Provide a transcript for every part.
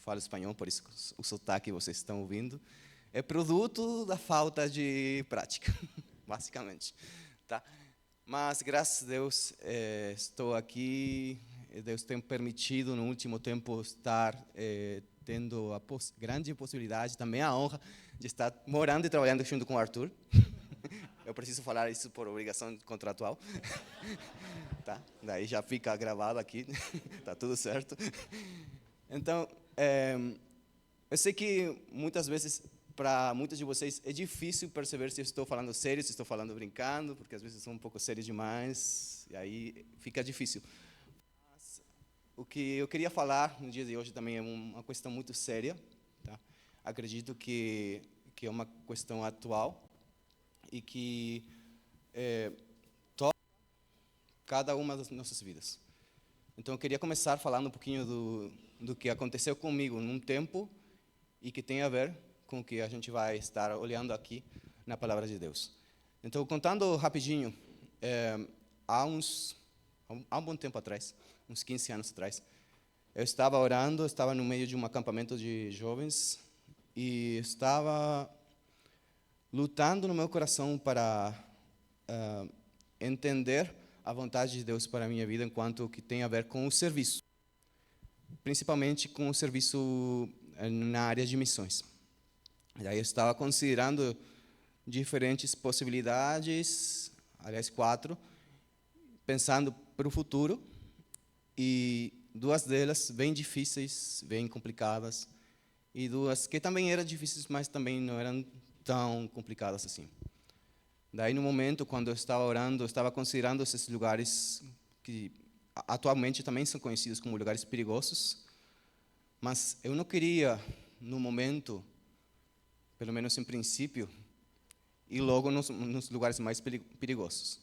falo espanhol, por isso o sotaque que vocês estão ouvindo é produto da falta de prática, basicamente, tá? Mas, graças a Deus, estou aqui. Deus tem permitido, no último tempo, estar tendo a grande possibilidade, também a honra, de estar morando e trabalhando junto com o Arthur. Eu preciso falar isso por obrigação contratual. Tá? Daí já fica gravado aqui, tá tudo certo. Então, eu sei que muitas vezes, para muitos de vocês, é difícil perceber se eu estou falando sério, se estou falando brincando, porque às vezes eu sou um pouco sério demais, e aí fica difícil. Mas, o que eu queria falar no dia de hoje também é uma questão muito séria, tá? Acredito que é uma questão atual e que toca cada uma das nossas vidas. Então, eu queria começar falando um pouquinho do que aconteceu comigo num tempo e que tem a ver com o que a gente vai estar olhando aqui na Palavra de Deus. Então, contando rapidinho, há um bom tempo atrás, uns 15 anos atrás, eu estava orando, estava no meio de um acampamento de jovens e estava lutando no meu coração para entender a vontade de Deus para a minha vida enquanto que tem a ver com o serviço, principalmente com o serviço na área de missões. E aí eu estava considerando diferentes possibilidades, aliás 4, pensando para o futuro, e 2 delas bem difíceis, bem complicadas, e 2 que também eram difíceis, mas também não eram tão complicadas assim. Daí, no momento, quando eu estava orando, eu estava considerando esses lugares que atualmente também são conhecidos como lugares perigosos, mas eu não queria, no momento, pelo menos em princípio, ir logo nos lugares mais perigosos.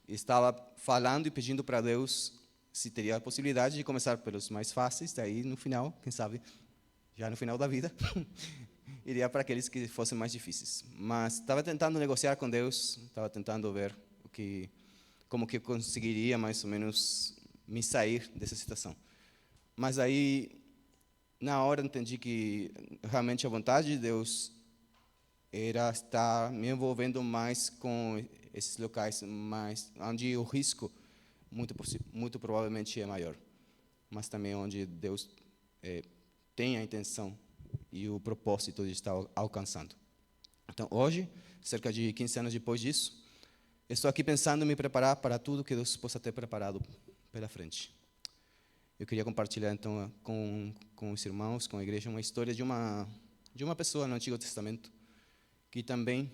Estava falando e pedindo para Deus se teria a possibilidade de começar pelos mais fáceis, daí no final, quem sabe, já no final da vida, iria para aqueles que fossem mais difíceis. Mas estava tentando negociar com Deus, estava tentando ver como que eu conseguiria mais ou menos me sair dessa situação. Mas aí, na hora, entendi que realmente a vontade de Deus era estar me envolvendo mais com esses locais mais onde o risco muito provavelmente é maior, mas também onde Deus tem a intenção e o propósito de estar alcançando. Então, hoje, cerca de 15 anos depois disso, estou aqui pensando em me preparar para tudo que Deus possa ter preparado pela frente. Eu queria compartilhar, então, com os irmãos, com a igreja, uma história de uma pessoa no Antigo Testamento que também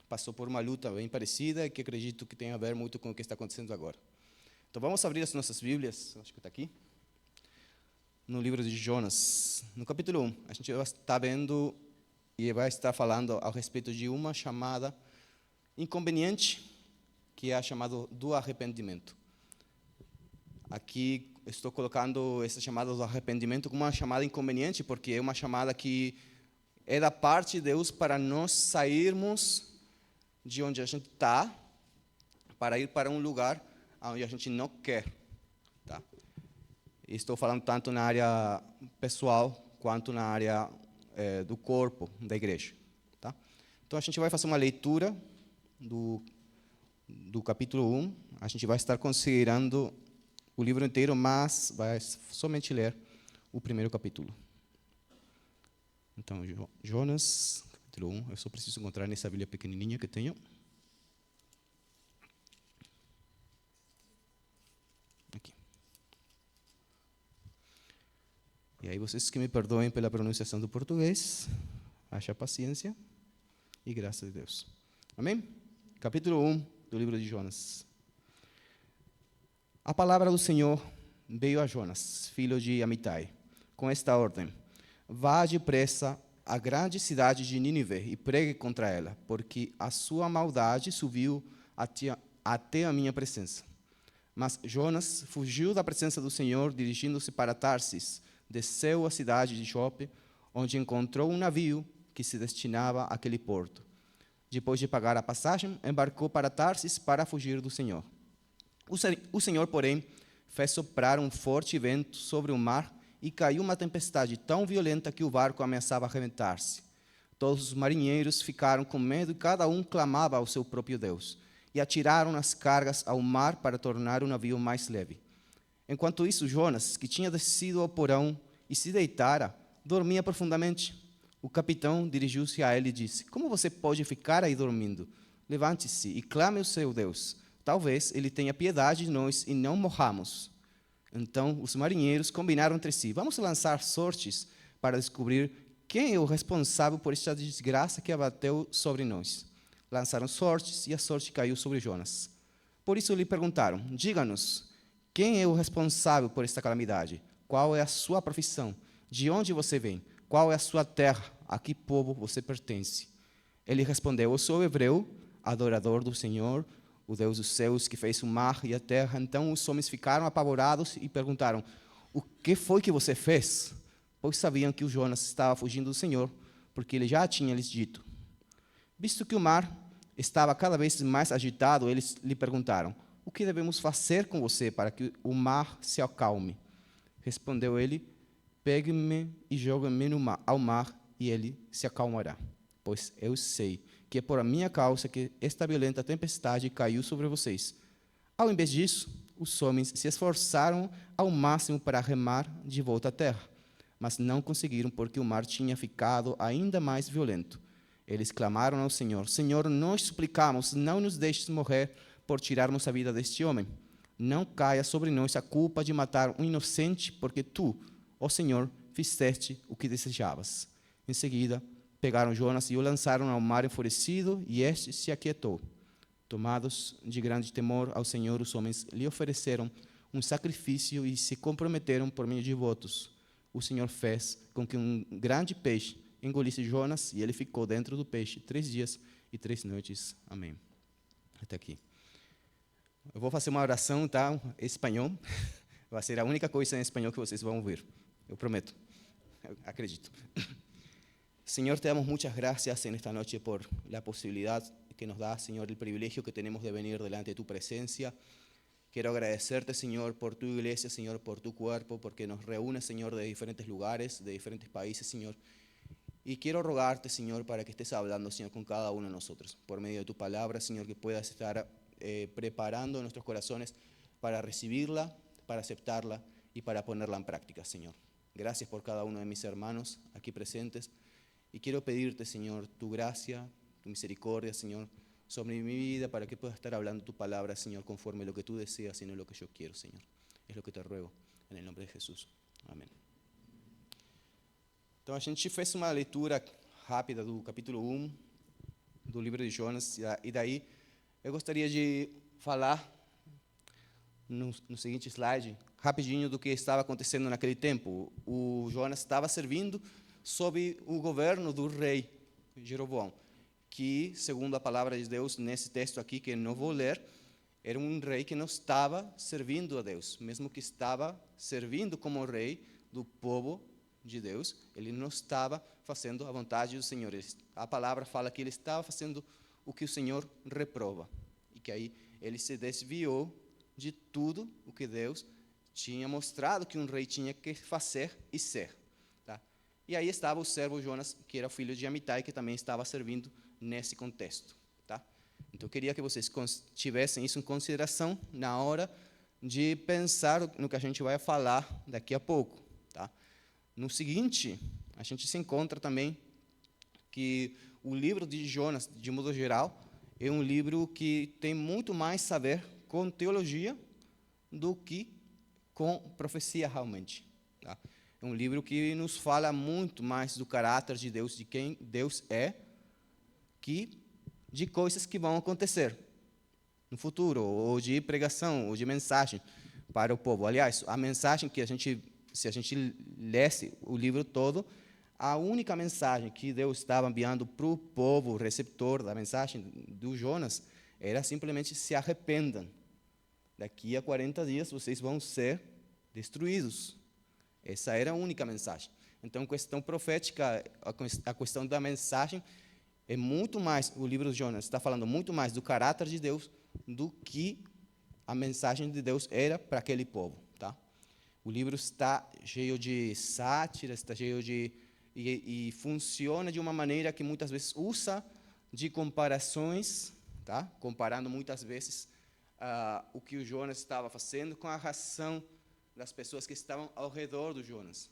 passou por uma luta bem parecida e que acredito que tem a ver muito com o que está acontecendo agora. Então, vamos abrir as nossas Bíblias, acho que está aqui, no livro de Jonas, no capítulo 1. A gente vai estar vendo e vai estar falando a respeito de uma chamada inconveniente, que é a chamada do arrependimento. Aqui estou colocando essa chamada do arrependimento como uma chamada inconveniente, porque é uma chamada que é da parte de Deus para nós sairmos de onde a gente está, para ir para um lugar onde a gente não quer. Tá? Estou falando tanto na área pessoal, quanto na área do corpo da igreja. Tá? Então, a gente vai fazer uma leitura do capítulo 1. A gente vai estar considerando o livro inteiro, mas vai somente ler o primeiro capítulo. Então, Jonas, capítulo 1. Eu só preciso encontrar nessa Bíblia pequenininha que tenho. Aqui. E aí, vocês que me perdoem pela pronunciação do português, haja paciência e graça de Deus. Amém? Capítulo 1 do livro de Jonas. A palavra do Senhor veio a Jonas, filho de Amitai, com esta ordem: vá depressa à grande cidade de Nínive e pregue contra ela, porque a sua maldade subiu até a minha presença. Mas Jonas fugiu da presença do Senhor, dirigindo-se para Tarsis, desceu à cidade de Jope, onde encontrou um navio que se destinava àquele porto. Depois de pagar a passagem, embarcou para Tarsis para fugir do Senhor. O Senhor, porém, fez soprar um forte vento sobre o mar e caiu uma tempestade tão violenta que o barco ameaçava arrebentar-se. Todos os marinheiros ficaram com medo e cada um clamava ao seu próprio Deus. E atiraram as cargas ao mar para tornar o navio mais leve. Enquanto isso, Jonas, que tinha descido ao porão e se deitara, dormia profundamente. O capitão dirigiu-se a ele e disse: Como você pode ficar aí dormindo? Levante-se e clame ao seu Deus. Talvez ele tenha piedade de nós e não morramos. Então os marinheiros combinaram entre si: Vamos lançar sortes para descobrir quem é o responsável por esta desgraça que abateu sobre nós. Lançaram sortes e a sorte caiu sobre Jonas. Por isso lhe perguntaram: Diga-nos, quem é o responsável por esta calamidade? Qual é a sua profissão? De onde você vem? Qual é a sua terra? A que povo você pertence? Ele respondeu: Eu sou hebreu, adorador do Senhor, o Deus dos céus, que fez o mar e a terra. Então os homens ficaram apavorados e perguntaram: O que foi que você fez? Pois sabiam que o Jonas estava fugindo do Senhor, porque ele já tinha lhes dito. Visto que o mar estava cada vez mais agitado, eles lhe perguntaram: O que devemos fazer com você para que o mar se acalme? Respondeu ele: Pegue-me e jogue-me ao mar, e ele se acalmará. Pois eu sei que é por a minha causa que esta violenta tempestade caiu sobre vocês. Ao invés disso, os homens se esforçaram ao máximo para remar de volta à terra, mas não conseguiram porque o mar tinha ficado ainda mais violento. Eles clamaram ao Senhor: Senhor, nós suplicamos, não nos deixes morrer por tirarmos a vida deste homem. Não caia sobre nós a culpa de matar um inocente, porque tu, ó Senhor, fizeste o que desejavas. Em seguida, pegaram Jonas e o lançaram ao mar enfurecido, e este se aquietou. Tomados de grande temor ao Senhor, os homens lhe ofereceram um sacrifício e se comprometeram por meio de votos. O Senhor fez com que um grande peixe engolisse Jonas, e ele ficou dentro do peixe 3 dias e 3 noites. Amém. Até aqui. Eu vou fazer uma oração, tá? Em espanhol. Vai ser a única coisa em espanhol que vocês vão ouvir. Eu prometo. Eu acredito. Señor, te damos muchas gracias en esta noche por la posibilidad que nos da, Señor, el privilegio que tenemos de venir delante de tu presencia. Quiero agradecerte, Señor, por tu iglesia, Señor, por tu cuerpo, porque nos reúnes, Señor, de diferentes lugares, de diferentes países, Señor. Y quiero rogarte, Señor, para que estés hablando, Señor, con cada uno de nosotros, por medio de tu palabra, Señor, que puedas estar preparando nuestros corazones para recibirla, para aceptarla y para ponerla en práctica, Señor. Gracias por cada uno de mis hermanos aquí presentes. Y quiero pedirte, Señor, tu gracia, tu misericordia, Señor, sobre mi vida para que pueda estar hablando tu palabra, Señor, conforme a lo que tú deseas y no lo que yo quiero, Señor. Es lo que te ruego, en el nombre de Jesus. Amém. Então, a gente fez uma leitura rápida do capítulo 1 do livro de Jonas, e daí eu gostaria de falar no seguinte slide, rapidinho, do que estava acontecendo naquele tempo. O Jonas estava servindo sob o governo do rei Jeroboão, que, segundo a palavra de Deus, nesse texto aqui, que eu não vou ler, era um rei que não estava servindo a Deus, mesmo que estava servindo como rei do povo de Deus, ele não estava fazendo a vontade do Senhor. A palavra fala que ele estava fazendo o que o Senhor reprova, e que aí ele se desviou de tudo o que Deus tinha mostrado que um rei tinha que fazer e ser. E aí estava o servo Jonas, que era filho de Amitai, que também estava servindo nesse contexto. Tá? Então, eu queria que vocês tivessem isso em consideração na hora de pensar no que a gente vai falar daqui a pouco. Tá? No seguinte, a gente se encontra também que o livro de Jonas, de modo geral, é um livro que tem muito mais a ver com teologia do que com profecia realmente. Tá? É um livro que nos fala muito mais do caráter de Deus, de quem Deus é, que de coisas que vão acontecer no futuro, ou de pregação, ou de mensagem para o povo. Aliás, a mensagem que se a gente lesse o livro todo, a única mensagem que Deus estava enviando para o povo, o receptor da mensagem do Jonas, era simplesmente: se arrependam. Daqui a 40 dias vocês vão ser destruídos. Essa era a única mensagem. Então, a questão profética, a questão da mensagem, é muito mais, o livro de Jonas está falando muito mais do caráter de Deus do que a mensagem de Deus era para aquele povo. Tá? O livro está cheio de sátira, está cheio de e funciona de uma maneira que muitas vezes usa de comparações, tá? Comparando muitas vezes o que o Jonas estava fazendo com a reação das pessoas que estavam ao redor do Jonas.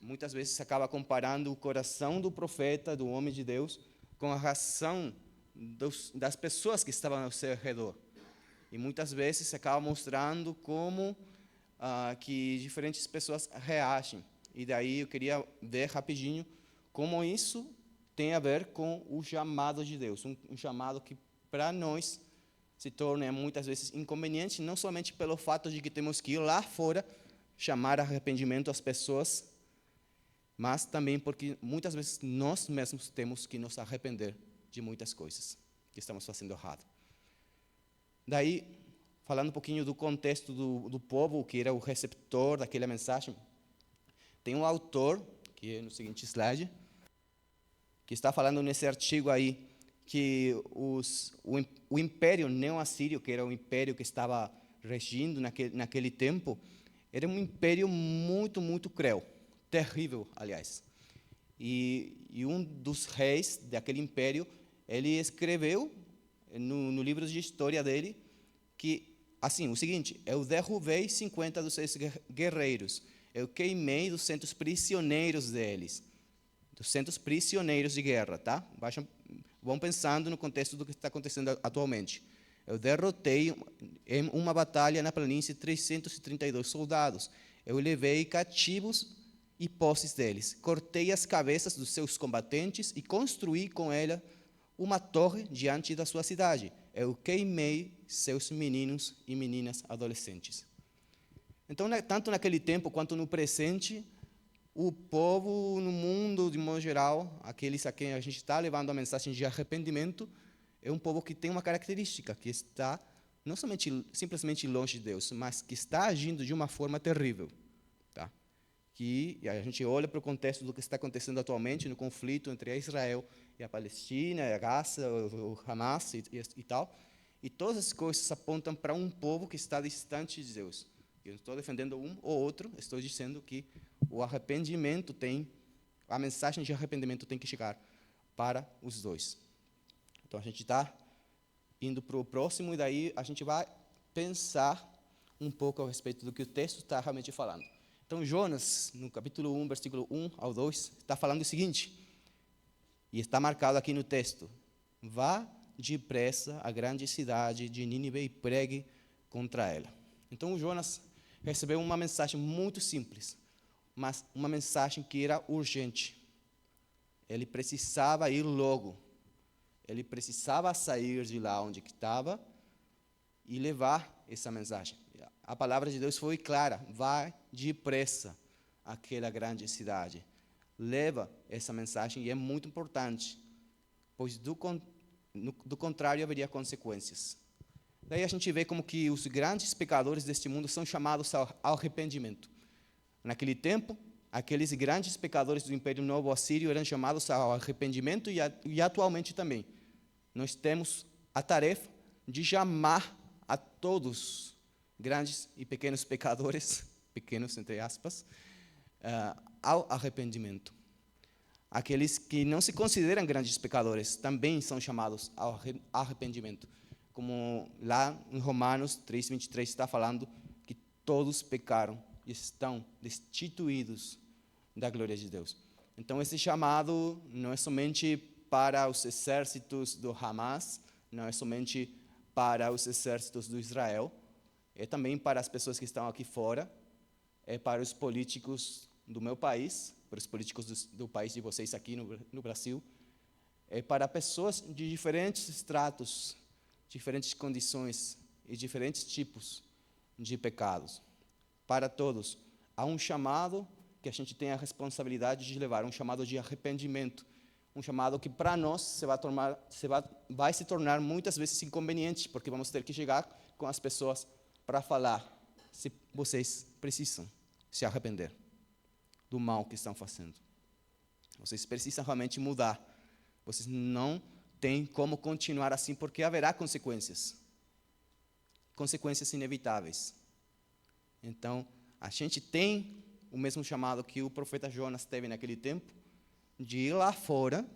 Muitas vezes se acaba comparando o coração do profeta, do homem de Deus, com a reação das pessoas que estavam ao seu redor. E muitas vezes se acaba mostrando como que diferentes pessoas reagem. E daí eu queria ver rapidinho como isso tem a ver com o chamado de Deus. Um chamado que, para nós, se torna muitas vezes inconveniente, não somente pelo fato de que temos que ir lá fora chamar arrependimento às pessoas, mas também porque muitas vezes nós mesmos temos que nos arrepender de muitas coisas que estamos fazendo errado. Daí, falando um pouquinho do contexto do povo, que era o receptor daquela mensagem, tem um autor, que é no seguinte slide, que está falando nesse artigo aí, que o império neo-assírio, que era o império que estava regindo naquele tempo, era um império muito, muito cruel, terrível, aliás. E um dos reis daquele império, ele escreveu no livro de história dele, que, assim, o seguinte: eu derrubei 50 dos seus guerreiros, eu queimei 200 prisioneiros deles, 200 prisioneiros de guerra, tá? Vão pensando no contexto do que está acontecendo atualmente. Eu derrotei em uma batalha na planície 332 soldados. Eu levei cativos e posses deles. Cortei as cabeças dos seus combatentes e construí com ela uma torre diante da sua cidade. Eu queimei seus meninos e meninas adolescentes. Então, tanto naquele tempo quanto no presente, o povo no mundo, de modo geral, aqueles a quem a gente está levando a mensagem de arrependimento, é um povo que tem uma característica, que está não somente simplesmente longe de Deus, mas que está agindo de uma forma terrível. Tá? Que a gente olha para o contexto do que está acontecendo atualmente no conflito entre a Israel e a Palestina, a Gaza, o Hamas e tal, e todas as coisas apontam para um povo que está distante de Deus. Eu não estou defendendo um ou outro, estou dizendo que o arrependimento a mensagem de arrependimento tem que chegar para os dois. Então, a gente está indo para o próximo, e daí a gente vai pensar um pouco a respeito do que o texto está realmente falando. Então, Jonas, no capítulo 1, versículo 1 ao 2, está falando o seguinte, e está marcado aqui no texto: vá depressa à grande cidade de Nínive e pregue contra ela. Então, o Jonas recebeu uma mensagem muito simples, mas uma mensagem que era urgente. Ele precisava ir logo. Ele precisava sair de lá onde estava e levar essa mensagem. A palavra de Deus foi clara: vá depressa àquela grande cidade. Leva essa mensagem, e é muito importante, pois do contrário haveria consequências. Daí a gente vê como que os grandes pecadores deste mundo são chamados ao arrependimento. Naquele tempo, aqueles grandes pecadores do Império Novo Assírio eram chamados ao arrependimento, e atualmente também. Nós temos a tarefa de chamar a todos, grandes e pequenos pecadores, pequenos entre aspas, ao arrependimento. Aqueles que não se consideram grandes pecadores também são chamados ao arrependimento. Como lá em Romanos 3:23 está falando que todos pecaram e estão destituídos da glória de Deus. Então, esse chamado não é somente para os exércitos do Hamas, não é somente para os exércitos do Israel, é também para as pessoas que estão aqui fora, é para os políticos do meu país, para os políticos do país de vocês aqui no Brasil, é para pessoas de diferentes estratos, diferentes condições e diferentes tipos de pecados. Para todos, há um chamado que a gente tem a responsabilidade de levar, um chamado de arrependimento, um chamado que para nós vai se tornar muitas vezes inconveniente, porque vamos ter que chegar com as pessoas para falar: se vocês precisam se arrepender do mal que estão fazendo. Vocês precisam realmente mudar. Vocês não têm como continuar assim, porque haverá consequências. Consequências inevitáveis. Então, A gente tem o mesmo chamado que o profeta Jonas teve naquele tempo, de ir lá fora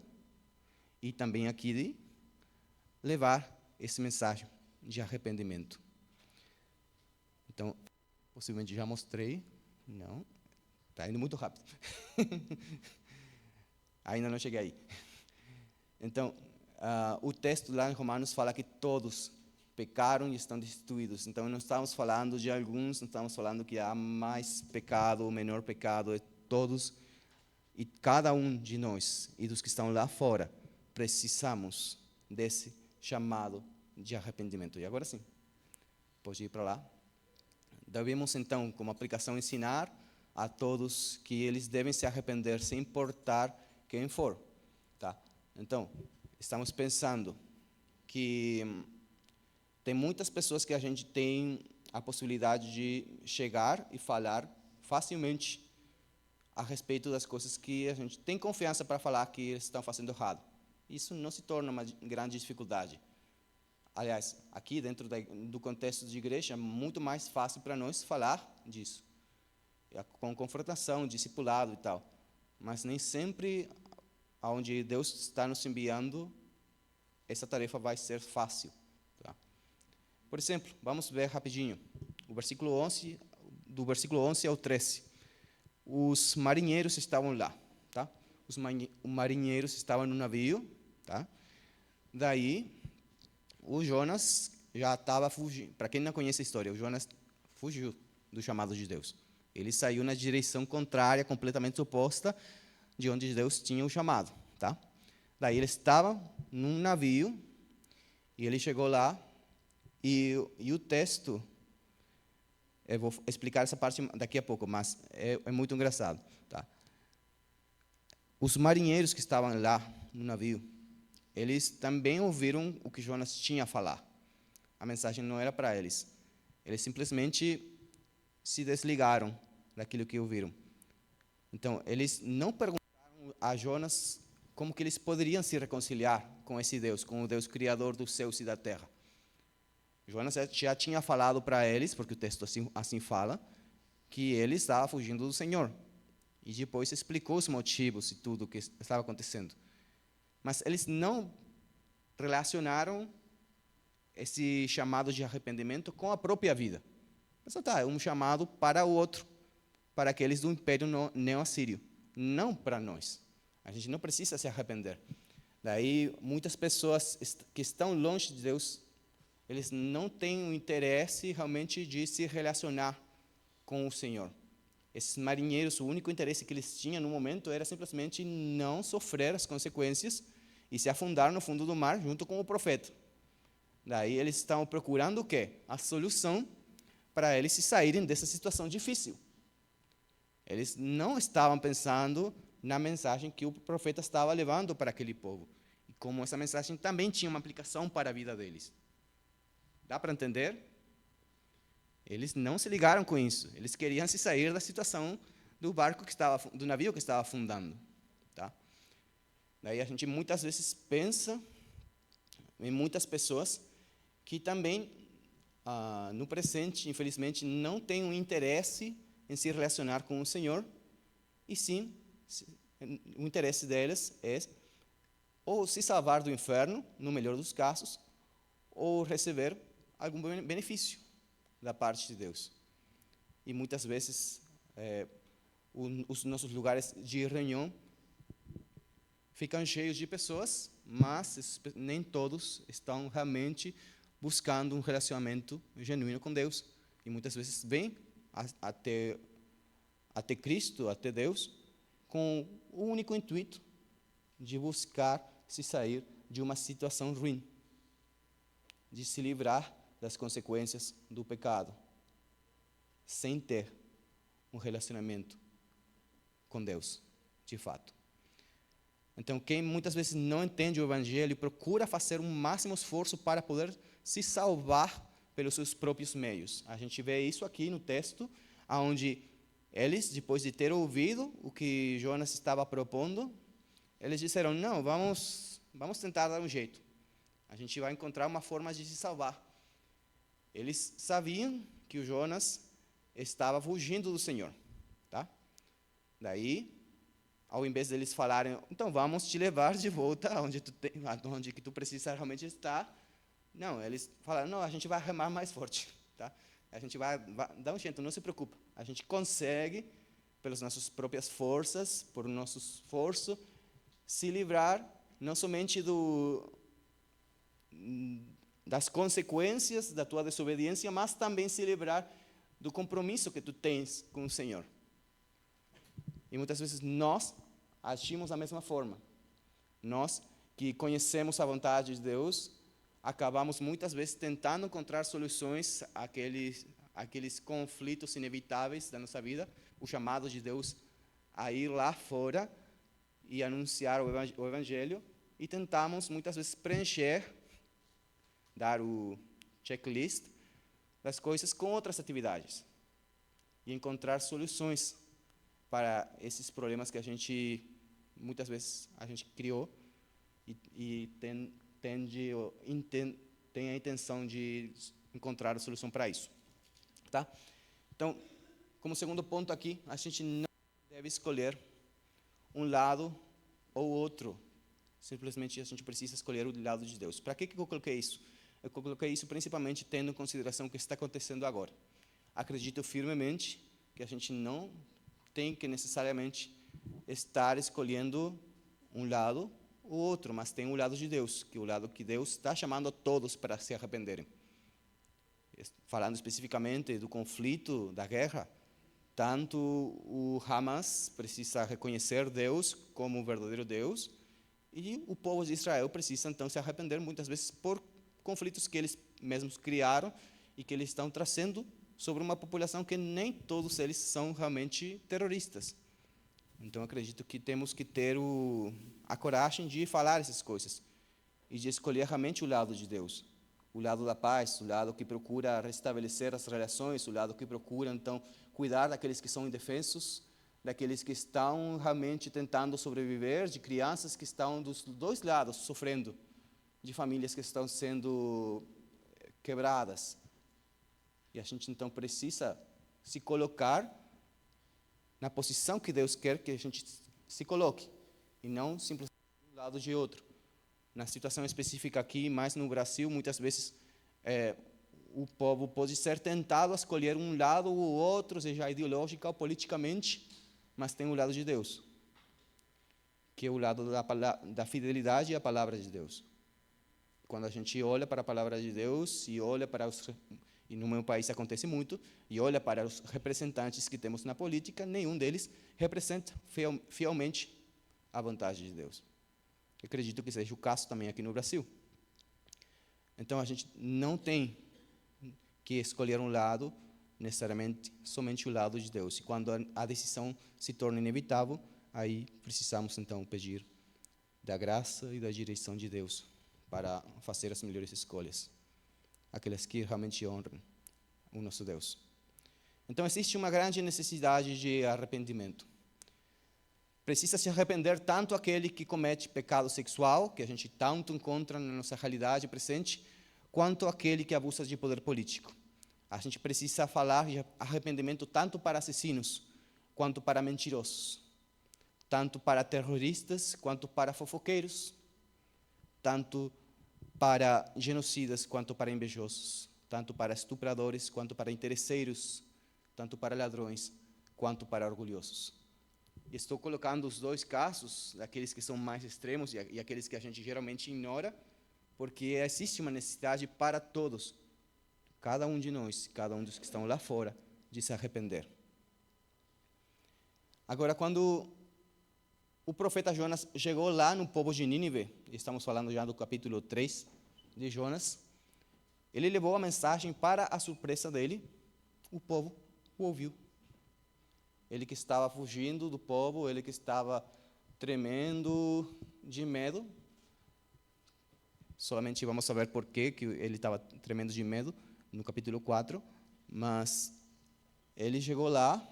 e também aqui de levar esse mensagem de arrependimento. Então, possivelmente já mostrei. Não, está indo muito rápido. Ainda não cheguei aí. Então, o texto lá em Romanos fala que todos pecaram e estão destituídos. Então, não estamos falando de alguns, não estamos falando que há mais pecado ou menor pecado. É todos e cada um de nós e dos que estão lá fora precisamos desse chamado de arrependimento. E agora sim, pode ir para lá. Devemos, então, como aplicação, ensinar a todos que eles devem se arrepender sem importar quem for. Tá? Então, estamos pensando que tem muitas pessoas que a gente tem a possibilidade de chegar e falar facilmente a respeito das coisas que a gente tem confiança para falar que eles estão fazendo errado. Isso não se torna uma grande dificuldade. Aliás, aqui dentro do contexto de igreja, é muito mais fácil para nós falar disso, com confrontação, discipulado e tal. Mas nem sempre, onde Deus está nos enviando, essa tarefa vai ser fácil. Tá? Por exemplo, vamos ver rapidinho, o versículo 11, do versículo 11 ao 13. Os marinheiros estavam lá, tá? Os marinheiros estavam no navio, tá? Daí, o Jonas já estava fugindo. Para quem não conhece a história, o Jonas fugiu do chamado de Deus. Ele saiu na direção contrária, completamente oposta de onde Deus tinha o chamado, tá? Daí ele estava num navio e ele chegou lá e o texto, eu vou explicar essa parte daqui a pouco, mas é muito engraçado, tá? Os marinheiros que estavam lá no navio, eles também ouviram o que Jonas tinha a falar. A mensagem não era para eles. Eles simplesmente se desligaram daquilo que ouviram. Então, eles não perguntaram a Jonas como que eles poderiam se reconciliar com esse Deus, com o Deus criador dos céus e da terra. Jonas já tinha falado para eles, porque o texto assim fala, que ele estava fugindo do Senhor. E depois explicou os motivos e tudo o que estava acontecendo. Mas eles não relacionaram esse chamado de arrependimento com a própria vida. Pensa, tá, é um chamado para o outro, para aqueles do Império Neo-Assírio, não para nós. A gente não precisa se arrepender. Daí, muitas pessoas que estão longe de Deus, eles não têm o interesse realmente de se relacionar com o Senhor. Esses marinheiros, o único interesse que eles tinham no momento era simplesmente não sofrer as consequências e se afundar no fundo do mar junto com o profeta. Daí eles estavam procurando o quê? A solução para eles se saírem dessa situação difícil. Eles não estavam pensando na mensagem que o profeta estava levando para aquele povo. E como essa mensagem também tinha uma aplicação para a vida deles. Dá para entender? Eles não se ligaram com isso. Eles queriam se sair da situação do navio que estava afundando. Tá? Daí a gente muitas vezes pensa em muitas pessoas que também, no presente, infelizmente, não têm um interesse em se relacionar com o Senhor, e sim, o interesse delas é ou se salvar do inferno, no melhor dos casos, ou receber algum benefício da parte de Deus. E muitas vezes, os nossos lugares de reunião ficam cheios de pessoas, mas nem todos estão realmente buscando um relacionamento genuíno com Deus. E muitas vezes vêm até Cristo, até Deus, com o único intuito de buscar se sair de uma situação ruim, de se livrar das consequências do pecado, sem ter um relacionamento com Deus, de fato. Então, quem muitas vezes não entende o Evangelho procura fazer um máximo esforço para poder se salvar pelos seus próprios meios. A gente vê isso aqui no texto, onde eles, depois de ter ouvido o que Jonas estava propondo, eles disseram, não, vamos tentar dar um jeito. A gente vai encontrar uma forma de se salvar. Eles sabiam que o Jonas estava fugindo do Senhor, tá? Daí, ao invés deles falarem, então vamos te levar de volta onde que tu precisa realmente estar, não, eles falaram, não, a gente vai remar mais forte, tá? A gente vai dar um jeito, não se preocupa. A gente consegue, pelas nossas próprias forças, por nosso esforço, se livrar não somente das consequências da tua desobediência, mas também se livrar do compromisso que tu tens com o Senhor. E muitas vezes nós agimos da mesma forma. Nós que conhecemos a vontade de Deus, acabamos muitas vezes tentando encontrar soluções àqueles conflitos inevitáveis da nossa vida, o chamado de Deus a ir lá fora e anunciar o Evangelho, e tentamos muitas vezes preencher, dar o checklist das coisas com outras atividades e encontrar soluções para esses problemas que muitas vezes a gente criou e tem a intenção de encontrar a solução para isso, tá? Então, como segundo ponto aqui, a gente não deve escolher um lado ou outro. Simplesmente a gente precisa escolher o lado de Deus. Para que eu coloquei isso? Eu coloquei isso principalmente tendo em consideração o que está acontecendo agora. Acredito firmemente que a gente não tem que necessariamente estar escolhendo um lado ou outro, mas tem o lado de Deus, que é o lado que Deus está chamando a todos para se arrependerem. Falando especificamente do conflito, da guerra, tanto o Hamas precisa reconhecer Deus como o verdadeiro Deus, e o povo de Israel precisa então se arrepender muitas vezes por conflitos que eles mesmos criaram e que eles estão trazendo sobre uma população que nem todos eles são realmente terroristas. Então, acredito que temos que ter a coragem de falar essas coisas e de escolher realmente o lado de Deus, o lado da paz, o lado que procura restabelecer as relações, o lado que procura, então, cuidar daqueles que são indefesos, daqueles que estão realmente tentando sobreviver, de crianças que estão dos dois lados sofrendo, de famílias que estão sendo quebradas. E a gente, então, precisa se colocar na posição que Deus quer que a gente se coloque, e não simplesmente de um lado de outro. Na situação específica aqui, mais no Brasil, muitas vezes o povo pode ser tentado a escolher um lado ou outro, seja ideológica ou politicamente, mas tem o lado de Deus, que é o lado da fidelidade à palavra de Deus. Quando a gente olha para a palavra de Deus e olha para e no meu país acontece muito, e olha para os representantes que temos na política, nenhum deles representa fielmente a vontade de Deus. Eu acredito que seja o caso também aqui no Brasil. Então, a gente não tem que escolher um lado, necessariamente, somente o lado de Deus. E quando a decisão se torna inevitável, aí precisamos, então, pedir da graça e da direção de Deus para fazer as melhores escolhas, aquelas que realmente honram o nosso Deus. Então, existe uma grande necessidade de arrependimento. Precisa se arrepender tanto aquele que comete pecado sexual, que a gente tanto encontra na nossa realidade presente, quanto aquele que abusa de poder político. A gente precisa falar de arrependimento tanto para assassinos, quanto para mentirosos, tanto para terroristas, quanto para fofoqueiros, tanto para genocidas, quanto para invejosos, tanto para estupradores, quanto para interesseiros, tanto para ladrões, quanto para orgulhosos. Estou colocando os dois casos, aqueles que são mais extremos e aqueles que a gente geralmente ignora, porque existe uma necessidade para todos, cada um de nós, cada um dos que estão lá fora, de se arrepender. Agora, quando o profeta Jonas chegou lá no povo de Nínive, estamos falando já do capítulo 3 de Jonas, ele levou a mensagem para a surpresa dele, o povo o ouviu. Ele que estava fugindo do povo, ele que estava tremendo de medo, solamente vamos saber por que ele estava tremendo de medo, no capítulo 4, mas ele chegou lá,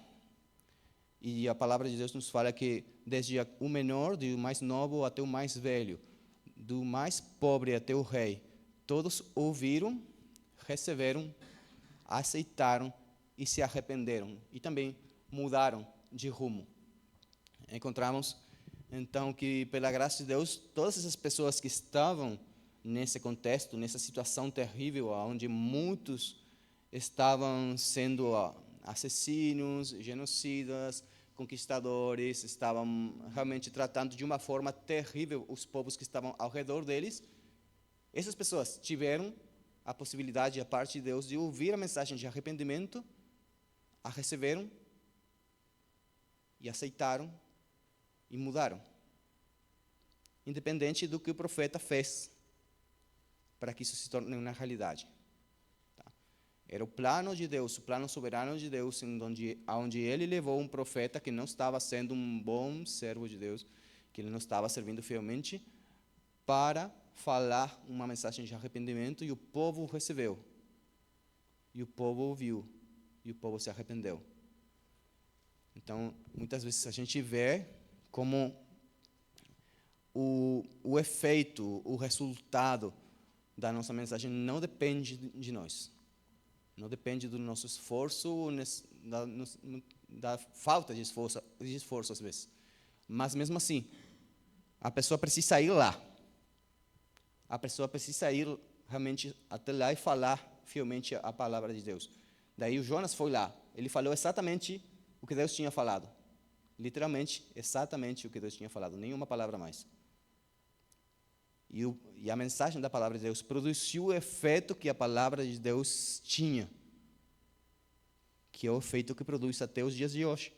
e a palavra de Deus nos fala que desde o menor, do mais novo até o mais velho, do mais pobre até o rei, todos ouviram, receberam, aceitaram e se arrependeram e também mudaram de rumo. Encontramos então que, pela graça de Deus, todas essas pessoas que estavam nesse contexto, nessa situação terrível, onde muitos estavam sendo assassinos, genocidas, conquistadores, estavam realmente tratando de uma forma terrível os povos que estavam ao redor deles, essas pessoas tiveram a possibilidade, a parte de Deus, de ouvir a mensagem de arrependimento, a receberam e aceitaram e mudaram, independente do que o profeta fez para que isso se torne uma realidade. Tá? Era o plano de Deus, o plano soberano de Deus, onde ele levou um profeta que não estava sendo um bom servo de Deus, que ele não estava servindo fielmente, para falar uma mensagem de arrependimento, e o povo recebeu, e o povo ouviu, e o povo se arrependeu. Então, muitas vezes a gente vê como o efeito, o resultado da nossa mensagem não depende de nós. Não depende do nosso esforço, da falta de esforço às vezes. Mas mesmo assim, a pessoa precisa ir lá. A pessoa precisa ir realmente até lá e falar fielmente a palavra de Deus. Daí o Jonas foi lá. Ele falou exatamente o que Deus tinha falado. Literalmente, exatamente o que Deus tinha falado. Nenhuma palavra mais. E a mensagem da palavra de Deus produziu o efeito que a palavra de Deus tinha, que é o efeito que produz até os dias de hoje.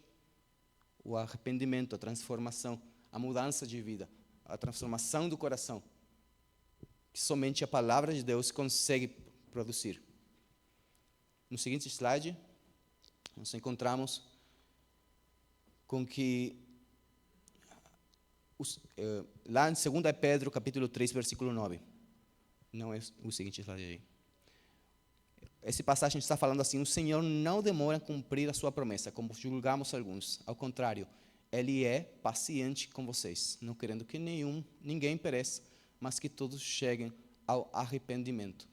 O arrependimento, a transformação, a mudança de vida, a transformação do coração, que somente a palavra de Deus consegue produzir. No seguinte slide, nós encontramos com que lá em 2 Pedro, capítulo 3, versículo 9. Não é o seguinte slide aí. Essa passagem está falando assim: o Senhor não demora a cumprir a sua promessa, como julgamos alguns. Ao contrário, Ele é paciente com vocês, não querendo que ninguém pereça, mas que todos cheguem ao arrependimento.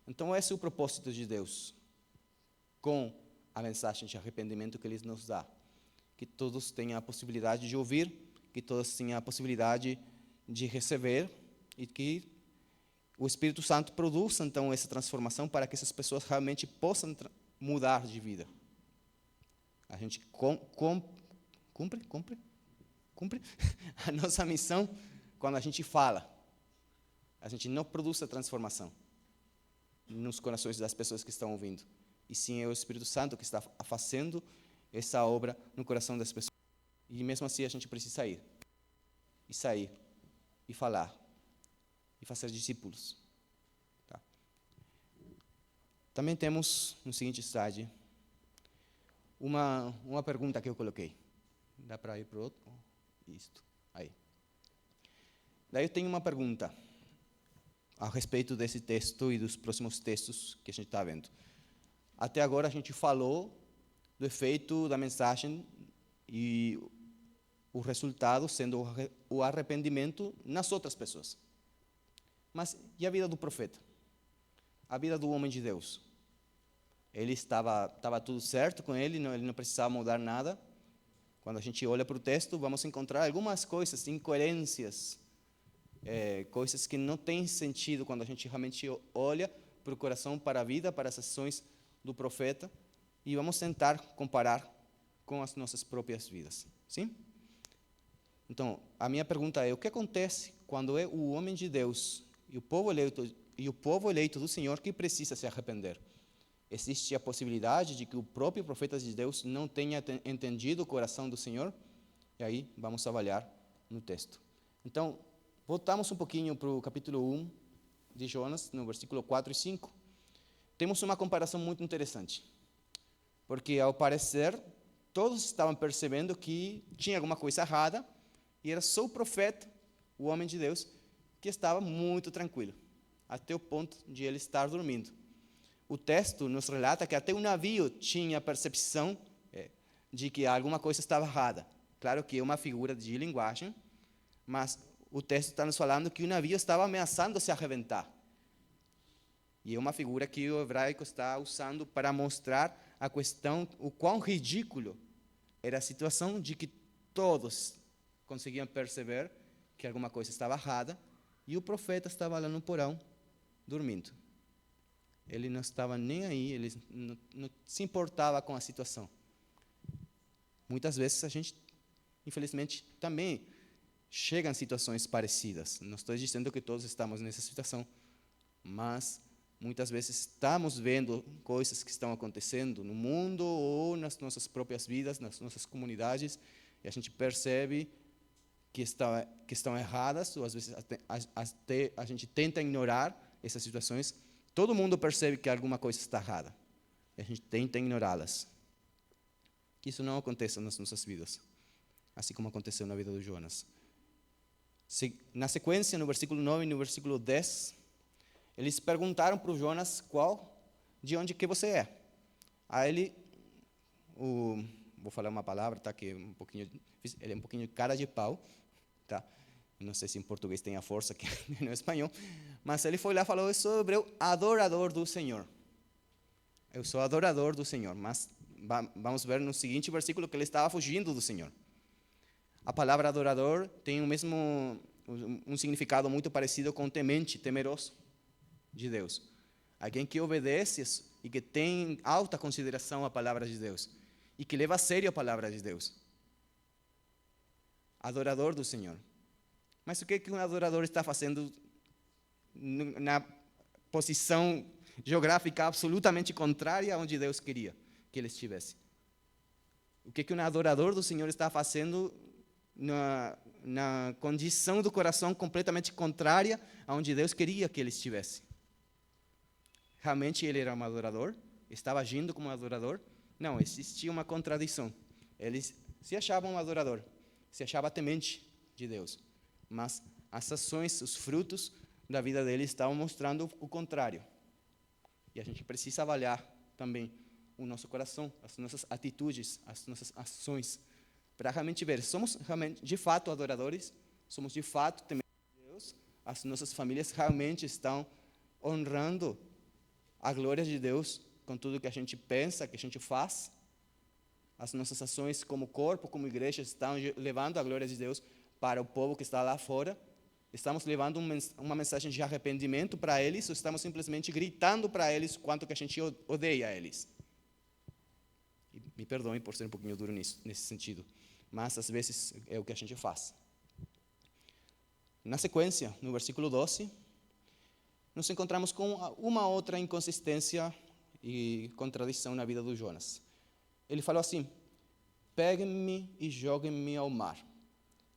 Então, esse é o propósito de Deus com a mensagem de arrependimento que Ele nos dá. Que todos tenham a possibilidade de ouvir, que todos tenham a possibilidade de receber, e que o Espírito Santo produza, então, essa transformação para que essas pessoas realmente possam mudar de vida. A gente cumpre a nossa missão quando a gente fala. A gente não produz a transformação nos corações das pessoas que estão ouvindo. E sim, é o Espírito Santo que está fazendo essa obra no coração das pessoas. E mesmo assim a gente precisa sair, e falar, e fazer discípulos. Tá? Também temos, no seguinte slide, uma pergunta que eu coloquei. Dá para ir para o outro? Isto, aí. Daí eu tenho uma pergunta a respeito desse texto e dos próximos textos que a gente está vendo. Até agora a gente falou do efeito da mensagem e o resultado sendo o arrependimento nas outras pessoas. Mas e a vida do profeta? A vida do homem de Deus? Ele estava tudo certo com ele não precisava mudar nada. Quando a gente olha para o texto, vamos encontrar algumas coisas, incoerências, coisas que não têm sentido quando a gente realmente olha para o coração, para a vida, para as ações do profeta, e vamos tentar comparar com as nossas próprias vidas. Sim? Então, a minha pergunta é: o que acontece quando é o homem de Deus e o povo eleito do Senhor que precisa se arrepender? Existe a possibilidade de que o próprio profeta de Deus não tenha entendido o coração do Senhor? E aí, vamos avaliar no texto. Então, voltamos um pouquinho para o capítulo 1 de Jonas, no versículo 4 e 5. Temos uma comparação muito interessante. Porque, ao parecer, todos estavam percebendo que tinha alguma coisa errada, e era só o profeta, o homem de Deus, que estava muito tranquilo, até o ponto de ele estar dormindo. O texto nos relata que até o navio tinha a percepção de que alguma coisa estava errada. Claro que é uma figura de linguagem, mas o texto está nos falando que o navio estava ameaçando se arrebentar. E é uma figura que o hebraico está usando para mostrar a questão, o quão ridículo era a situação de que todos conseguiam perceber que alguma coisa estava errada e o profeta estava lá no porão, dormindo. Ele não estava nem aí, ele não se importava com a situação. Muitas vezes a gente, infelizmente, também chega em situações parecidas. Não estou dizendo que todos estamos nessa situação, mas muitas vezes estamos vendo coisas que estão acontecendo no mundo ou nas nossas próprias vidas, nas nossas comunidades, e a gente percebe que estão erradas, ou às vezes até a gente tenta ignorar essas situações. Todo mundo percebe que alguma coisa está errada, e a gente tenta ignorá-las. Que isso não aconteça nas nossas vidas, assim como aconteceu na vida do Jonas. Na sequência, no versículo 9 e no versículo 10, eles perguntaram para o Jonas de onde que você é. Aí ele, vou falar uma palavra, tá, que ele é um pouquinho cara de pau, tá? Não sei se em português tem a força que no espanhol, mas ele foi lá e falou: eu sou hebreu, adorador do Senhor. Eu sou adorador do Senhor, mas vamos ver no seguinte versículo que ele estava fugindo do Senhor. A palavra adorador tem um significado muito parecido com temente, temeroso de Deus. Alguém que obedece e que tem alta consideração à palavra de Deus e que leva a sério a palavra de Deus. Adorador do Senhor. Mas o que um adorador está fazendo na posição geográfica absolutamente contrária a onde Deus queria que ele estivesse? O que um adorador do Senhor está fazendo na condição do coração completamente contrária a onde Deus queria que ele estivesse? Realmente ele era um adorador? Estava agindo como um adorador? Não, existia uma contradição. Ele se achava um adorador, se achava temente de Deus, mas as ações, os frutos da vida dele estavam mostrando o contrário. E a gente precisa avaliar também o nosso coração, as nossas atitudes, as nossas ações, para realmente ver, somos realmente, de fato, adoradores? Somos de fato tementes de Deus? As nossas famílias realmente estão honrando a glória de Deus com tudo que a gente pensa, que a gente faz? As nossas ações como corpo, como igreja, estão levando a glória de Deus para o povo que está lá fora? Estamos levando uma mensagem de arrependimento para eles ou estamos simplesmente gritando para eles quanto que a gente odeia eles? E me perdoem por ser um pouquinho duro nesse sentido, mas às vezes é o que a gente faz. Na sequência, no versículo 12, nos encontramos com uma outra inconsistência e contradição na vida do Jonas. Ele falou assim: peguem-me e joguem-me ao mar,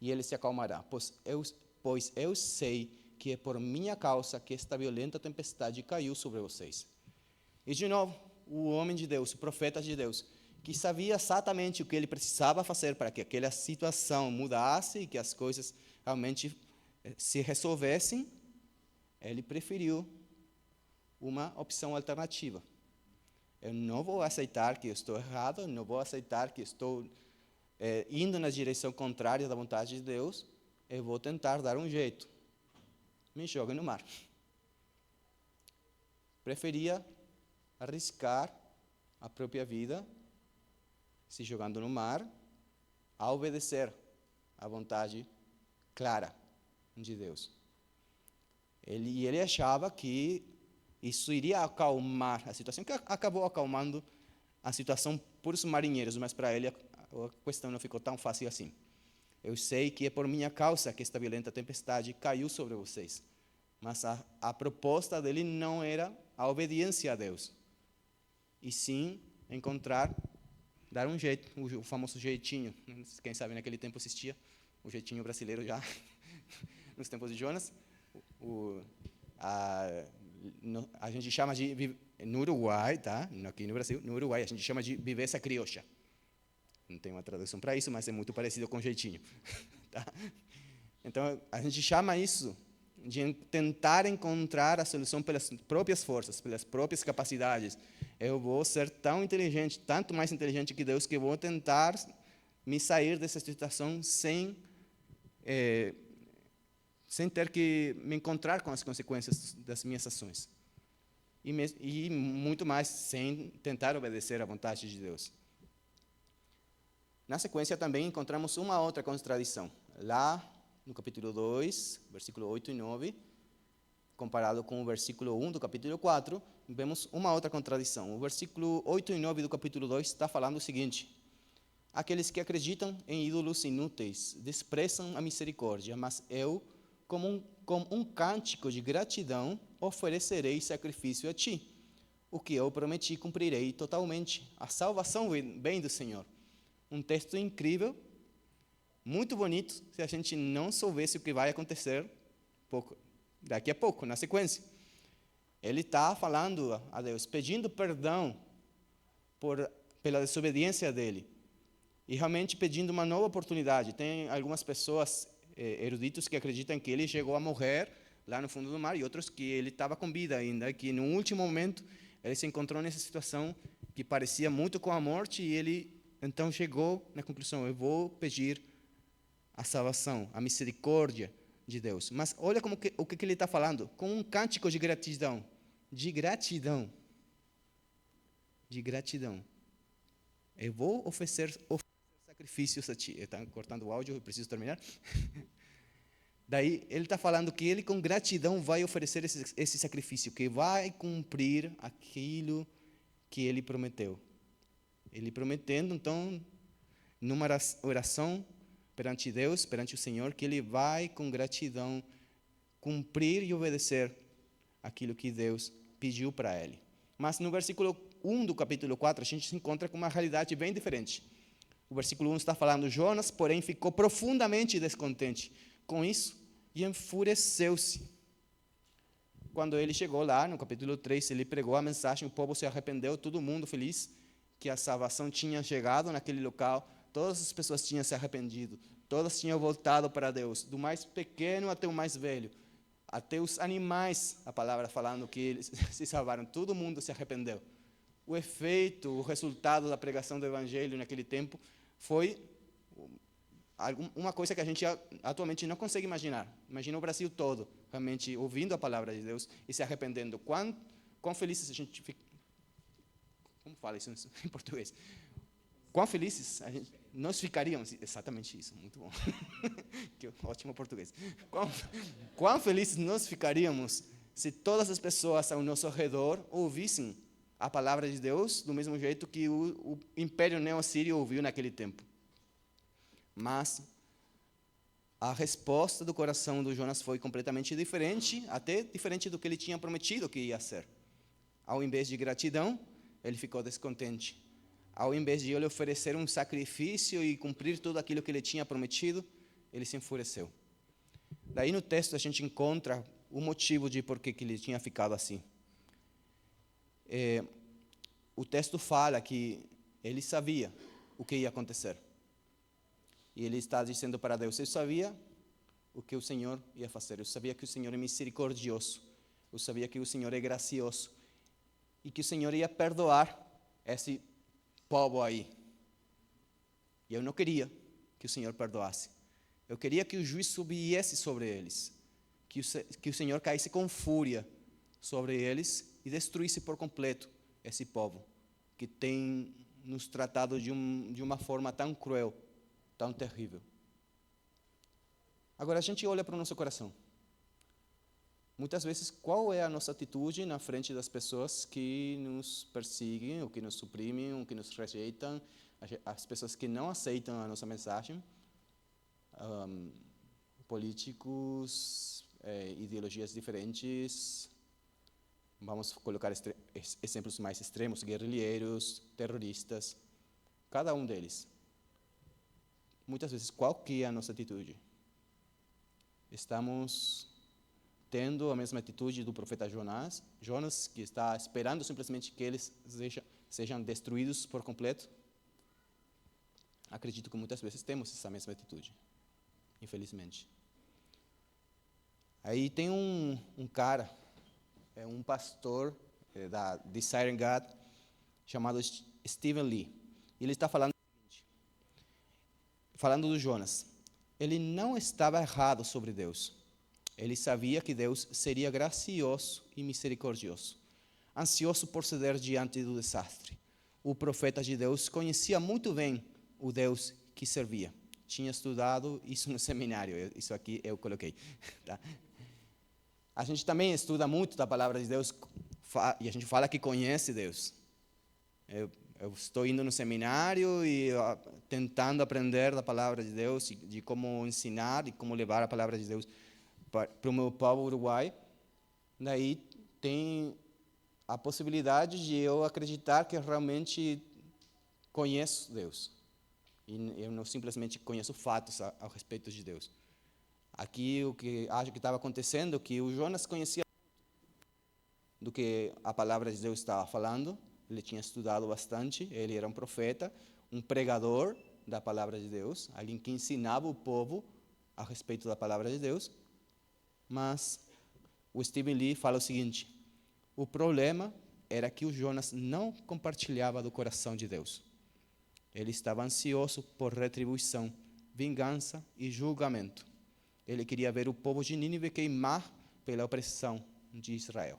e ele se acalmará, pois eu sei que é por minha causa que esta violenta tempestade caiu sobre vocês. E de novo, o homem de Deus, o profeta de Deus, que sabia exatamente o que ele precisava fazer para que aquela situação mudasse e que as coisas realmente se resolvessem, ele preferiu uma opção alternativa. Eu não vou aceitar que eu estou errado, eu não vou aceitar que estou indo na direção contrária da vontade de Deus, eu vou tentar dar um jeito. Me jogue no mar. Preferia arriscar a própria vida se jogando no mar, a obedecer à vontade clara de Deus. Ele achava que isso iria acalmar a situação, que acabou acalmando a situação para os marinheiros, mas para ele a questão não ficou tão fácil assim. Eu sei que é por minha causa que esta violenta tempestade caiu sobre vocês, mas a proposta dele não era a obediência a Deus, e sim dar um jeito, o famoso jeitinho. Quem sabe naquele tempo existia o jeitinho brasileiro já, nos tempos de Jonas. A gente chama no Uruguai, tá? Aqui no Brasil, no Uruguai, a gente chama de viveza criolla. Não tem uma tradução para isso, mas é muito parecido com jeitinho. Tá? Então, a gente chama isso de tentar encontrar a solução pelas próprias forças, pelas próprias capacidades. Eu vou ser tão inteligente, tanto mais inteligente que Deus, que vou tentar me sair dessa situação sem ter que me encontrar com as consequências das minhas ações. e muito mais sem tentar obedecer à vontade de Deus. Na sequência também encontramos uma outra contradição. Lá no capítulo 2, versículo 8 e 9, comparado com o versículo 1 do capítulo 4, vemos uma outra contradição. O versículo 8 e 9 do capítulo 2 está falando o seguinte: aqueles que acreditam em ídolos inúteis desprezam a misericórdia, mas eu, como um cântico de gratidão, oferecerei sacrifício a ti. O que eu prometi cumprirei totalmente. A salvação vem do Senhor. Um texto incrível, muito bonito, se a gente não soubesse o que vai acontecer daqui a pouco, na sequência. Ele está falando a Deus, pedindo perdão pela desobediência dele. E realmente pedindo uma nova oportunidade. Tem algumas pessoas, eruditos, que acreditam que ele chegou a morrer lá no fundo do mar, e outros que ele estava com vida ainda, que no último momento ele se encontrou nessa situação que parecia muito com a morte, e ele então chegou na conclusão: eu vou pedir a salvação, a misericórdia de Deus. Mas olha o que ele está falando, com um cântico de gratidão. De gratidão. De gratidão. Eu vou oferecer sacrifícios a ti. Está cortando o áudio, eu preciso terminar. Daí ele está falando que ele com gratidão vai oferecer esse sacrifício, que vai cumprir aquilo que ele prometeu. Ele prometendo, então, numa oração perante Deus, perante o Senhor, que ele vai com gratidão cumprir e obedecer aquilo que Deus pediu para ele. Mas no versículo 1 do capítulo 4, a gente se encontra com uma realidade bem diferente. O versículo 1 está falando: Jonas, porém, ficou profundamente descontente com isso e enfureceu-se. Quando ele chegou lá, no capítulo 3, ele pregou a mensagem, o povo se arrependeu, todo mundo feliz que a salvação tinha chegado naquele local, todas as pessoas tinham se arrependido, todas tinham voltado para Deus, do mais pequeno até o mais velho, até os animais, a palavra falando que eles se salvaram, todo mundo se arrependeu. O efeito, o resultado da pregação do evangelho naquele tempo foi uma coisa que a gente atualmente não consegue imaginar. Imagina o Brasil todo realmente ouvindo a palavra de Deus e se arrependendo. Quão felizes a gente fica. Como fala isso em português? Quão felizes nós ficaríamos. Exatamente isso, muito bom. Que ótimo português. Quão felizes nós ficaríamos se todas as pessoas ao nosso redor ouvissem a palavra de Deus do mesmo jeito que o Império Neo-Assírio ouviu naquele tempo. Mas a resposta do coração do Jonas foi completamente diferente, até diferente do que ele tinha prometido que ia ser. Ao invés de gratidão, ele ficou descontente. Ao invés de ele oferecer um sacrifício e cumprir tudo aquilo que ele tinha prometido, ele se enfureceu. Daí no texto a gente encontra o motivo de por que ele tinha ficado assim. O texto fala que ele sabia o que ia acontecer. E ele está dizendo para Deus: eu sabia o que o Senhor ia fazer, eu sabia que o Senhor é misericordioso, eu sabia que o Senhor é gracioso, e que o Senhor ia perdoar esse povo aí. E eu não queria que o Senhor perdoasse. Eu queria que o juízo viesse sobre eles, que o Senhor caísse com fúria sobre eles e destruísse por completo esse povo, que tem nos tratado de uma forma tão cruel, tão terrível. Agora a gente olha para o nosso coração. Muitas vezes, qual é a nossa atitude na frente das pessoas que nos perseguem, ou que nos suprimem, ou que nos rejeitam, as pessoas que não aceitam a nossa mensagem, políticos, ideologias diferentes, vamos colocar exemplos mais extremos, guerrilheiros, terroristas, cada um deles. Muitas vezes, qual que é a nossa atitude? Estamos tendo a mesma atitude do profeta Jonas, que está esperando simplesmente que eles sejam destruídos por completo? Acredito que muitas vezes temos essa mesma atitude, infelizmente. Aí tem um cara, um pastor de Siren God, chamado Stephen Lee. Ele está falando do Jonas. Ele não estava errado sobre Deus. Ele sabia que Deus seria gracioso e misericordioso. ansioso por ceder diante do desastre. O profeta de Deus conhecia muito bem o Deus que servia. Tinha estudado isso no seminário, isso aqui eu coloquei. Tá? A gente também estuda muito da palavra de Deus e a gente fala que conhece Deus. Eu estou indo no seminário e tentando aprender da palavra de Deus, de como ensinar e como levar a palavra de Deus para o meu povo uruguai. Daí tem a possibilidade de eu acreditar que realmente conheço Deus. E eu não simplesmente conheço fatos a respeito de Deus. Aqui o que acho que estava acontecendo é que o Jonas conhecia do que a palavra de Deus estava falando. Ele tinha estudado bastante, ele era um profeta, um pregador da palavra de Deus, alguém que ensinava o povo a respeito da palavra de Deus. Mas o Stephen Lee fala o seguinte: o problema era que o Jonas não compartilhava do coração de Deus. Ele estava ansioso por retribuição, vingança e julgamento. Ele queria ver o povo de Nínive queimar pela opressão de Israel.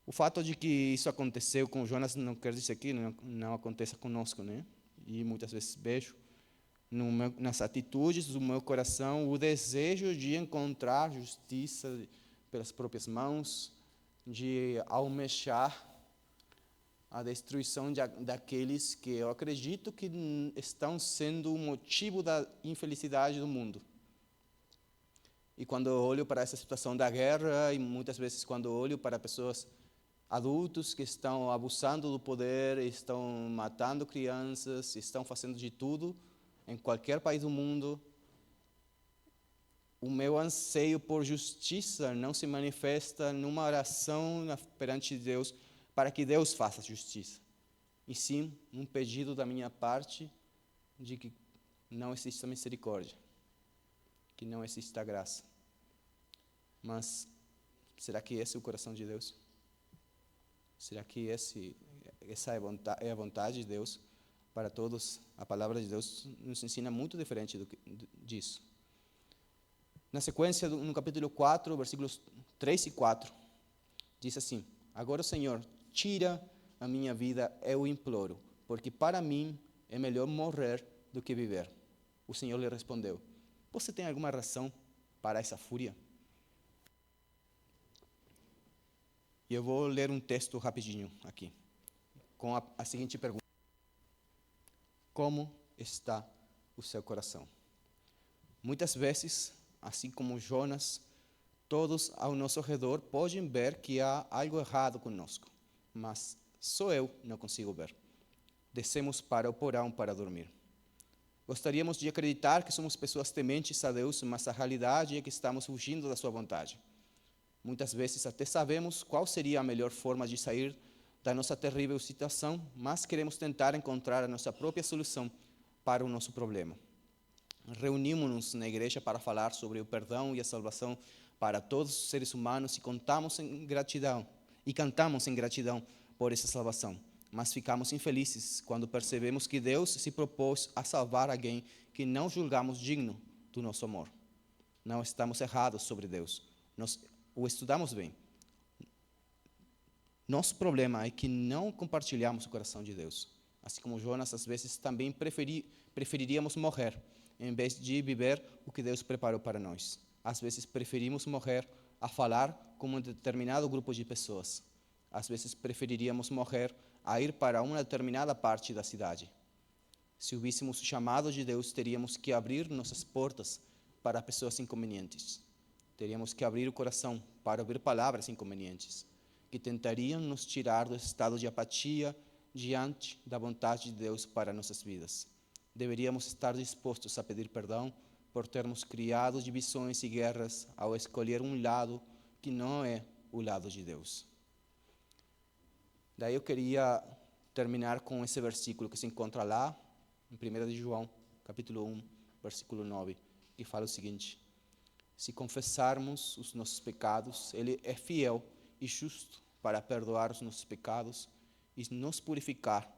O fato de que isso aconteceu com Jonas não quer dizer que não aconteça conosco, né? E muitas vezes vejo nas atitudes do meu coração o desejo de encontrar justiça pelas próprias mãos, de almejar a destruição daqueles que eu acredito que estão sendo o motivo da infelicidade do mundo. E quando eu olho para essa situação da guerra, e muitas vezes quando eu olho para pessoas adultos que estão abusando do poder, estão matando crianças, estão fazendo de tudo em qualquer país do mundo, o meu anseio por justiça não se manifesta numa oração perante Deus para que Deus faça justiça, e sim um pedido da minha parte de que não exista misericórdia, que não exista graça. Mas será que esse é o coração de Deus? Será que essa é a vontade de Deus para todos? A palavra de Deus nos ensina muito diferente disso. Na sequência, no capítulo 4, versículos 3 e 4, diz assim: agora, Senhor, tira a minha vida, eu imploro, porque para mim é melhor morrer do que viver. O Senhor lhe respondeu: você tem alguma razão para essa fúria? E eu vou ler um texto rapidinho aqui, com a seguinte pergunta: como está o seu coração? Muitas vezes, assim como Jonas, todos ao nosso redor podem ver que há algo errado conosco, mas só eu não consigo ver. Descemos para o porão para dormir. Gostaríamos de acreditar que somos pessoas tementes a Deus, mas a realidade é que estamos fugindo da sua vontade. Muitas vezes até sabemos qual seria a melhor forma de sair da nossa terrível situação, mas queremos tentar encontrar a nossa própria solução para o nosso problema. Reunimos-nos na igreja para falar sobre o perdão e a salvação para todos os seres humanos e cantamos em gratidão por essa salvação. Mas ficamos infelizes quando percebemos que Deus se propôs a salvar alguém que não julgamos digno do nosso amor. Não estamos errados sobre Deus. Nós o estudamos bem. Nosso problema é que não compartilhamos o coração de Deus. Assim como Jonas, às vezes também preferiríamos morrer, em vez de viver o que Deus preparou para nós. Às vezes preferimos morrer a falar com um determinado grupo de pessoas. Às vezes preferiríamos morrer a ir para uma determinada parte da cidade. Se ouvíssemos o chamado de Deus, teríamos que abrir nossas portas para pessoas inconvenientes. Teríamos que abrir o coração para ouvir palavras inconvenientes, que tentariam nos tirar do estado de apatia diante da vontade de Deus para nossas vidas. Deveríamos estar dispostos a pedir perdão por termos criado divisões e guerras ao escolher um lado que não é o lado de Deus. Daí eu queria terminar com esse versículo que se encontra lá, em 1 de João, capítulo 1, versículo 9, que fala o seguinte: se confessarmos os nossos pecados, Ele é fiel e justo para perdoar os nossos pecados e nos purificar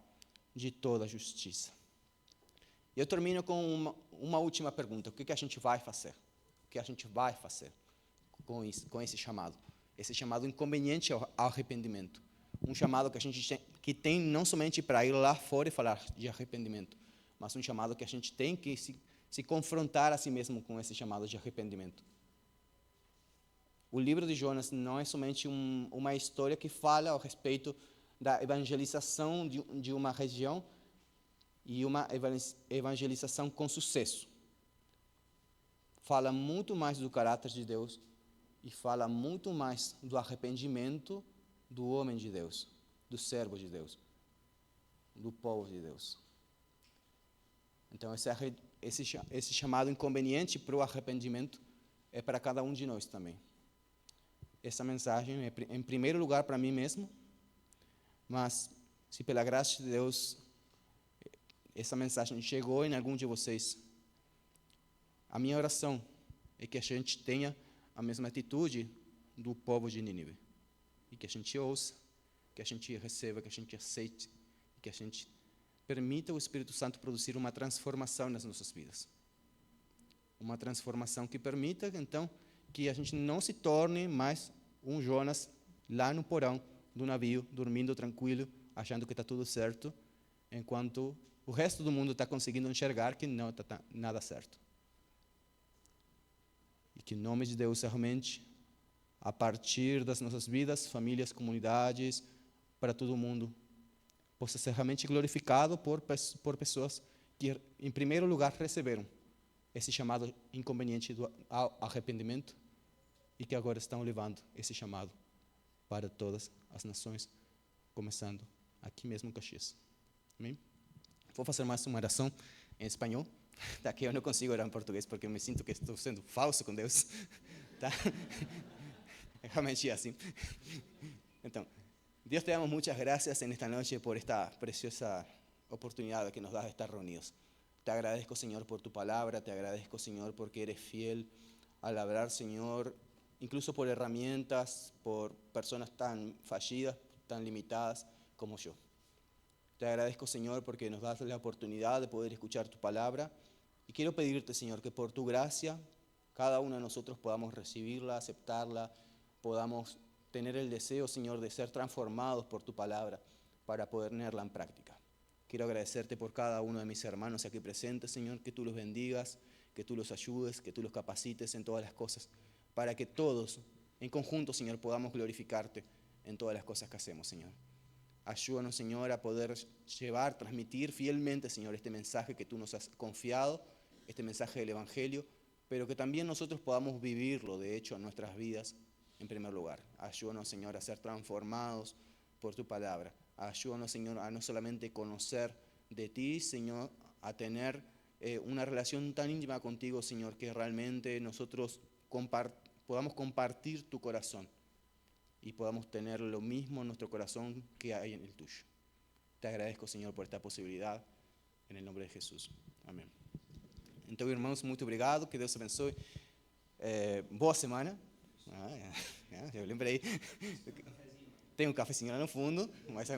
de toda justiça. E eu termino com uma última pergunta: o que a gente vai fazer? O que a gente vai fazer com esse chamado? esse chamado inconveniente ao arrependimento. Um chamado que a gente tem não somente para ir lá fora e falar de arrependimento, mas um chamado que a gente tem que se confrontar a si mesmo com esse chamado de arrependimento. O livro de Jonas não é somente uma história que fala a respeito da evangelização de uma região e uma evangelização com sucesso. Fala muito mais do caráter de Deus e fala muito mais do arrependimento do homem de Deus, do servo de Deus, do povo de Deus. Então, esse chamado inconveniente para o arrependimento é para cada um de nós também. Essa mensagem é, em primeiro lugar, para mim mesmo, mas, se pela graça de Deus, essa mensagem chegou em algum de vocês, a minha oração é que a gente tenha a mesma atitude do povo de Nínive. E que a gente ouça, que a gente receba, que a gente aceite, que a gente permita o Espírito Santo produzir uma transformação nas nossas vidas. Uma transformação que permita, então, que a gente não se torne mais um Jonas lá no porão do navio, dormindo tranquilo, achando que está tudo certo, enquanto o resto do mundo está conseguindo enxergar que não está nada certo. E que, em nome de Deus, realmente, a partir das nossas vidas, famílias, comunidades, para todo mundo, possa ser realmente glorificado por pessoas que, em primeiro lugar, receberam esse chamado inconveniente ao arrependimento e que agora estão levando esse chamado para todas as nações, começando aqui mesmo em Caxias. Amém? Vou fazer mais uma oração em espanhol. Daqui eu não consigo orar em português porque eu me sinto que estou sendo falso com Deus. Tá? Realmente é assim. Então, Deus te damos muchas gracias en esta noche por esta preciosa oportunidad que nos das de estar reunidos. Te agradezco, Señor, por tu palabra, te agradezco, Señor, porque eres fiel al hablar, Señor, incluso por herramientas, por personas tan fallidas, tan limitadas como yo. Te agradezco, Señor, porque nos das la oportunidad de poder escuchar tu palabra. Y quiero pedirte, Señor, que por tu gracia, cada uno de nosotros podamos recibirla, aceptarla, podamos tener el deseo, Señor, de ser transformados por tu palabra para poder tenerla en práctica. Quiero agradecerte por cada uno de mis hermanos aquí presentes, Señor, que tú los bendigas, que tú los ayudes, que tú los capacites en todas las cosas, para que todos, en conjunto, Señor, podamos glorificarte en todas las cosas que hacemos, Señor. Ayúdanos, Señor, a poder llevar, transmitir fielmente, Señor, este mensaje que tú nos has confiado, este mensaje del Evangelio, pero que también nosotros podamos vivirlo, de hecho, en nuestras vidas, en primer lugar. Ayúdanos, Señor, a ser transformados por tu palabra. Ayúdanos, Señor, a no solamente conocer de ti, Señor, a tener una relación tan íntima contigo, Señor, que realmente nosotros podamos compartir tu corazón y podamos tener lo mismo en nuestro corazón que hay en el tuyo. Te agradezco, Señor, por esta posibilidad, en el nombre de Jesús. Amém. Então, irmãos, muito obrigado, que Deus te abençoe. Boa semana. Eu lembrei. Tem um cafezinho lá no fundo, mas